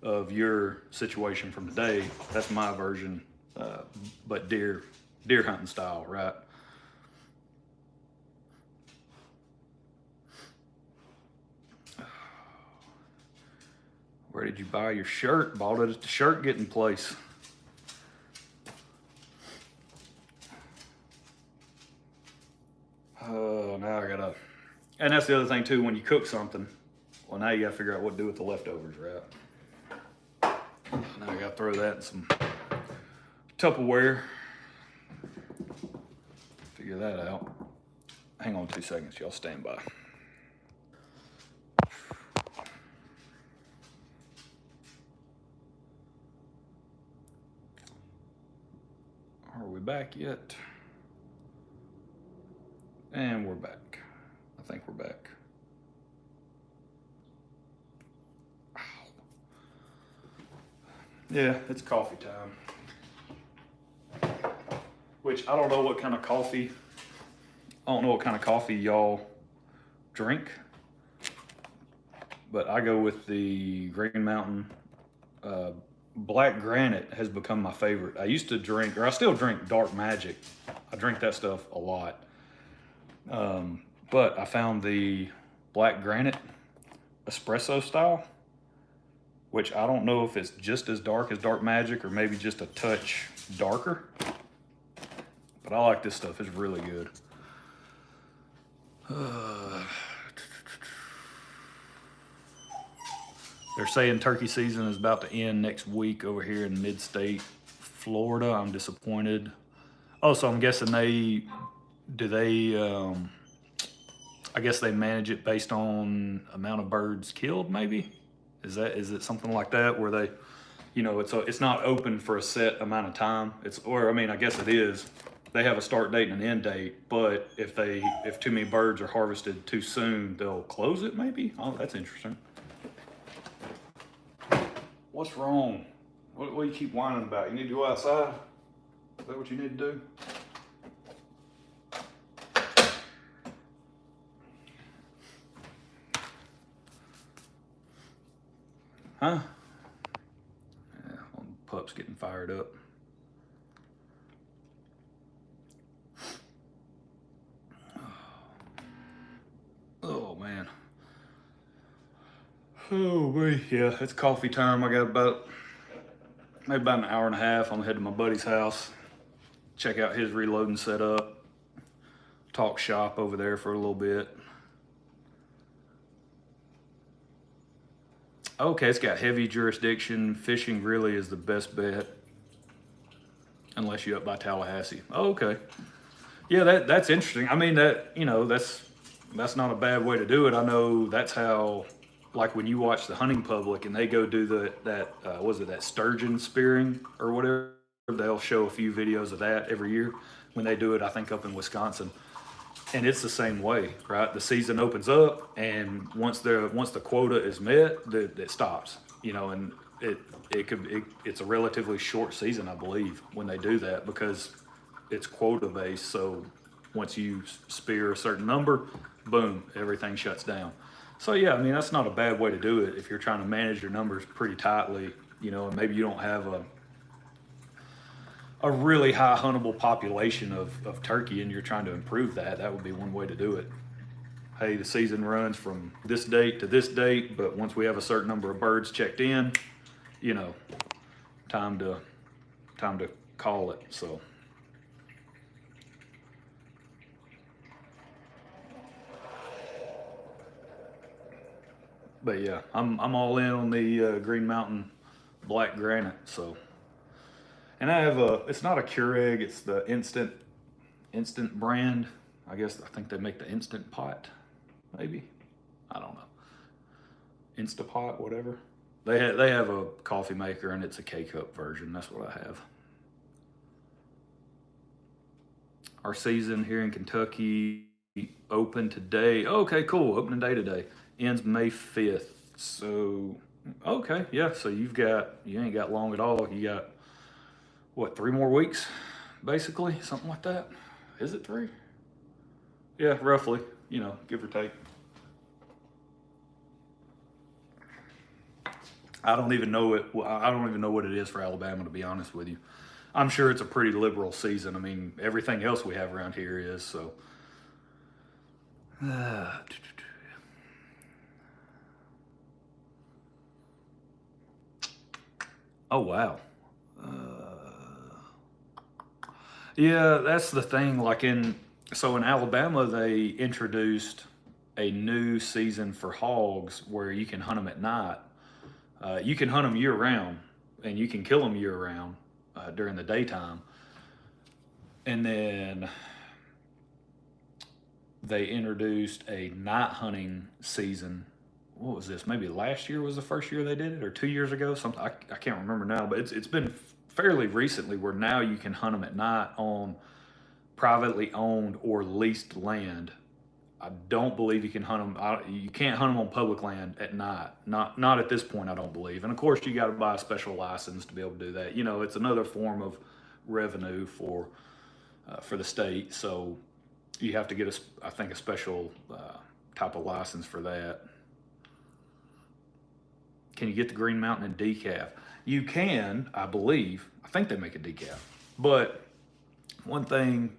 of your situation from today. That's my version, but deer hunting style, right? Where did you buy your shirt? Bought it at the shirt getting place. Oh, now I gotta, and that's the other thing too, when you cook something, well, now you gotta figure out what to do with the leftovers, right? Now I gotta throw that in some Tupperware. Figure that out. Hang on 2 seconds, y'all stand by. Are we back yet? And we're back. I think we're back. Ow. Yeah, it's coffee time. Which I don't know what kind of coffee. I don't know what kind of coffee y'all drink, but I go with the Green Mountain. Black Granite has become my favorite. I used to drink, or I still drink Dark Magic. I drink that stuff a lot. But I found the Black Granite espresso style, which I don't know if it's just as dark as Dark Magic or maybe just a touch darker. But I like this stuff. It's really good. They're saying turkey season is about to end next week over here in mid-state Florida. I'm disappointed. Oh, so I'm guessing I guess they manage it based on amount of birds killed, maybe? Is it something like that where they, it's not open for a set amount of time. I guess it is. They have a start date and an end date, but if too many birds are harvested too soon, they'll close it maybe? Oh, that's interesting. What's wrong? What do you keep whining about? You need to go outside? Is that what you need to do? Huh? Yeah, pup's getting fired up. Oh man. Oh boy, yeah, it's coffee time. I got maybe about an hour and a half. I'm gonna head to my buddy's house, check out his reloading setup, talk shop over there for a little bit. Okay, it's got heavy jurisdiction. Fishing really is the best bet, unless you're up by Tallahassee. Oh, okay. Yeah, that's interesting. I mean, that's not a bad way to do it. I know that's how, like when you watch the hunting public and they go do that sturgeon spearing or whatever, they'll show a few videos of that every year when they do it, I think up in Wisconsin. And it's the same way, right? The season opens up, and once the quota is met, it stops. And it's a relatively short season, I believe, when they do that, because it's quota based. So Once you spear a certain number, boom, everything shuts down. So yeah, I mean, that's not a bad way to do it if you're trying to manage your numbers pretty tightly, you know, and maybe you don't have a really high huntable population of turkey and you're trying to improve that. That would be one way to do it. Hey, the season runs from this date to this date, but once we have a certain number of birds checked in, you know, time to call it. So but yeah, I'm all in on the Green Mountain Black Granite. So, and I have it's not a Keurig, it's the instant brand. I guess I think they make the Instant Pot, maybe. I don't know. Instapot, whatever. They have a coffee maker and it's a K-cup version. That's what I have. Our season here in Kentucky open today. Okay, cool. Opening day today. Ends May 5th. So, okay, yeah. So you ain't got long at all. You got, what, 3 more weeks, basically? Something like that. Is it 3? Yeah, roughly, you know, give or take. I don't even know what it is for Alabama, to be honest with you. I'm sure it's a pretty liberal season. I mean, everything else we have around here is, so. Oh, wow. Yeah, that's the thing. So in Alabama, they introduced a new season for hogs where you can hunt them at night. You can hunt them year round and you can kill them year round during the daytime. And then they introduced a night hunting season. What was this? Maybe last year was the first year they did it, or 2 years ago. Something I can't remember now, but it's been fairly recently where now you can hunt them at night on privately owned or leased land. I don't believe you can hunt them. You can't hunt them on public land at night. Not at this point, I don't believe. And of course, you got to buy a special license to be able to do that. You know, it's another form of revenue for the state. So you have to get I think a special type of license for that. Can you get the Green Mountain in decaf? You can, I believe. I think they make a decaf. But one thing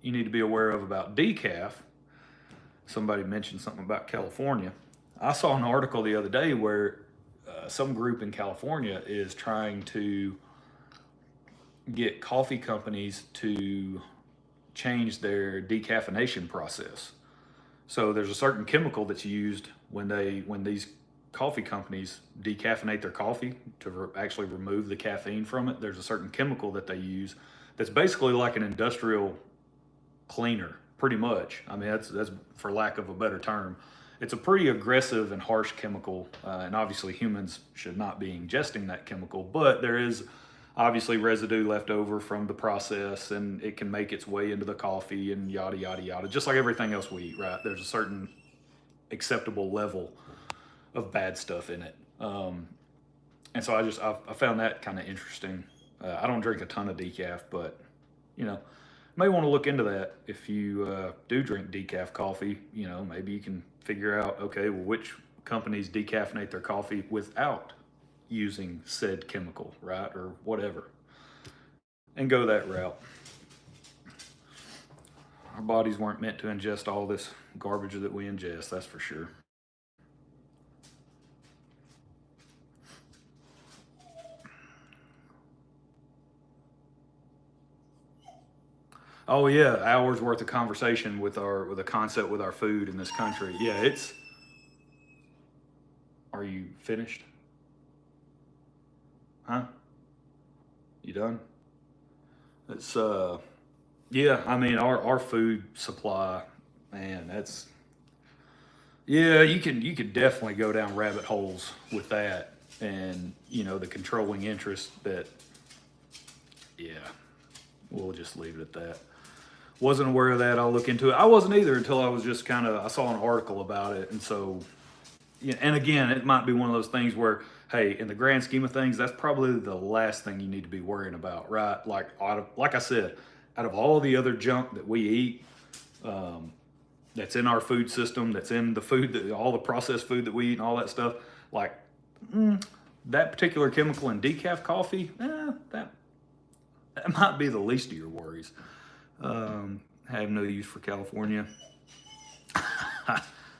you need to be aware of about decaf, somebody mentioned something about California. I saw an article the other day where some group in California is trying to get coffee companies to change their decaffeination process. So there's a certain chemical that's used when these coffee companies decaffeinate their coffee to actually remove the caffeine from it. There's a certain chemical that they use that's basically like an industrial cleaner, pretty much. I mean, that's for lack of a better term. It's a pretty aggressive and harsh chemical, and obviously humans should not be ingesting that chemical, but there is obviously residue left over from the process, and it can make its way into the coffee and yada, yada, yada, just like everything else we eat, right? There's a certain acceptable level of bad stuff in it. And so I found that kind of interesting. I don't drink a ton of decaf, but you know, may want to look into that. If you do drink decaf coffee, you know, maybe you can figure out, okay, well, which companies decaffeinate their coffee without using said chemical, right? Or whatever. And go that route. Our bodies weren't meant to ingest all this garbage that we ingest, that's for sure. Oh yeah, hours worth of conversation with a concept with our food in this country. Yeah, it's. Are you finished? Huh? You done? It's yeah, I mean our food supply, man, that's yeah, you could definitely go down rabbit holes with that, and you know the controlling interest that yeah, we'll just leave it at that. Wasn't aware of that. I'll look into it. I wasn't either until I was just I saw an article about it, and so yeah. And again, it might be one of those things where, hey, in the grand scheme of things, that's probably the last thing you need to be worrying about, right? Like I said, out of all the other junk that we eat, that's in our food system, that's in the food, that all the processed food that we eat and all that stuff. Like that particular chemical in decaf coffee, that might be the least of your worries. Have no use for California.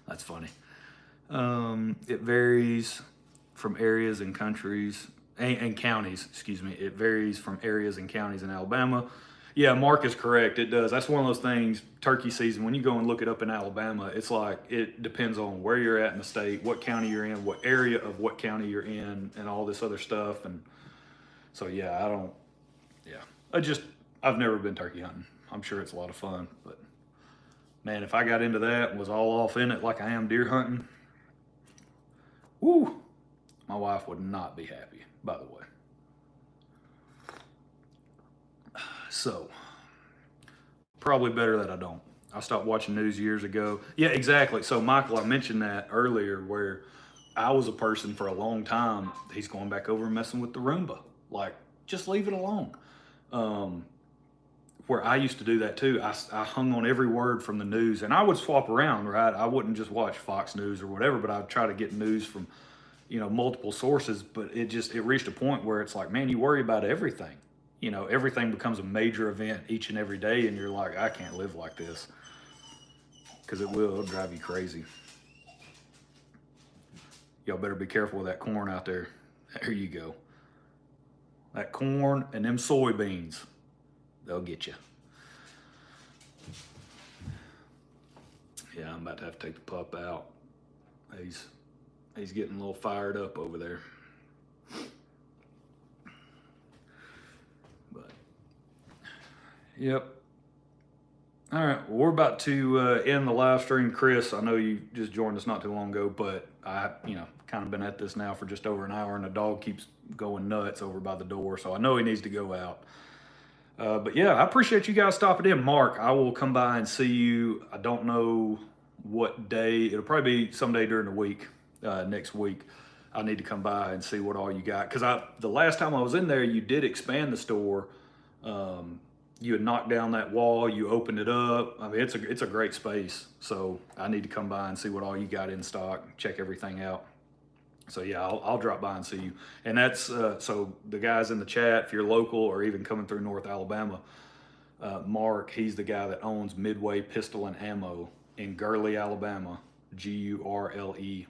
That's funny. It varies from areas and countries and counties, excuse me. It varies from areas and counties in Alabama. Yeah, Mark is correct. It does. That's one of those things, turkey season, when you go and look it up in Alabama, it's like, it depends on where you're at in the state, what county you're in, what area of what county you're in, and all this other stuff. And so, yeah, I've never been turkey hunting. I'm sure it's a lot of fun, but man, if I got into that and was all off in it like I am deer hunting, whoo, my wife would not be happy, by the way. So, probably better that I don't. I stopped watching news years ago. Yeah, exactly. So, Michael, I mentioned that earlier where I was a person for a long time. He's going back over and messing with the Roomba. Like, just leave it alone. Where I used to do that too. I hung on every word from the news, and I would swap around, right? I wouldn't just watch Fox News or whatever, but I'd try to get news from, multiple sources. But it reached a point where it's like, man, you worry about everything. Everything becomes a major event each and every day, and you're like, I can't live like this, because it'll drive you crazy. Y'all better be careful with that corn out there. There you go. That corn and them soybeans, they'll get you. Yeah, I'm about to have to take the pup out. He's getting a little fired up over there. But, yep. All right, well, we're about to end the live stream. Chris, I know you just joined us not too long ago, but I, kind of been at this now for just over an hour, and the dog keeps going nuts over by the door, so I know he needs to go out. But yeah, I appreciate you guys stopping in. Mark, I will come by and see you. I don't know what day. It'll probably be someday during the week, next week. I need to come by and see what all you got. Because the last time I was in there, you did expand the store. You had knocked down that wall. You opened it up. I mean, it's a great space. So I need to come by and see what all you got in stock, check everything out. So yeah, I'll drop by and see you. And that's, so the guys in the chat, if you're local or even coming through North Alabama, Mark, he's the guy that owns Midway Pistol and Ammo in Gurley, Alabama, Gurley,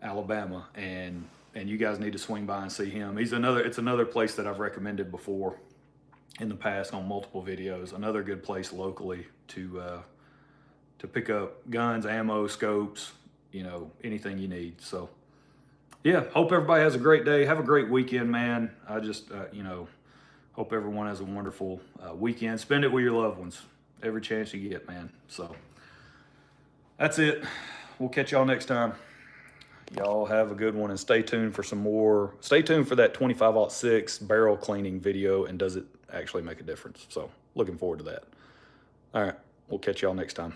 Alabama. And you guys need to swing by and see him. It's another place that I've recommended before in the past on multiple videos. Another good place locally to pick up guns, ammo, scopes, anything you need. So yeah, hope everybody has a great day. Have a great weekend, man. I just, hope everyone has a wonderful weekend. Spend it with your loved ones every chance you get, man. So that's it. We'll catch y'all next time. Y'all have a good one, and stay tuned for some more. Stay tuned for that 25-06 barrel cleaning video, and does it actually make a difference? So looking forward to that. All right, we'll catch y'all next time.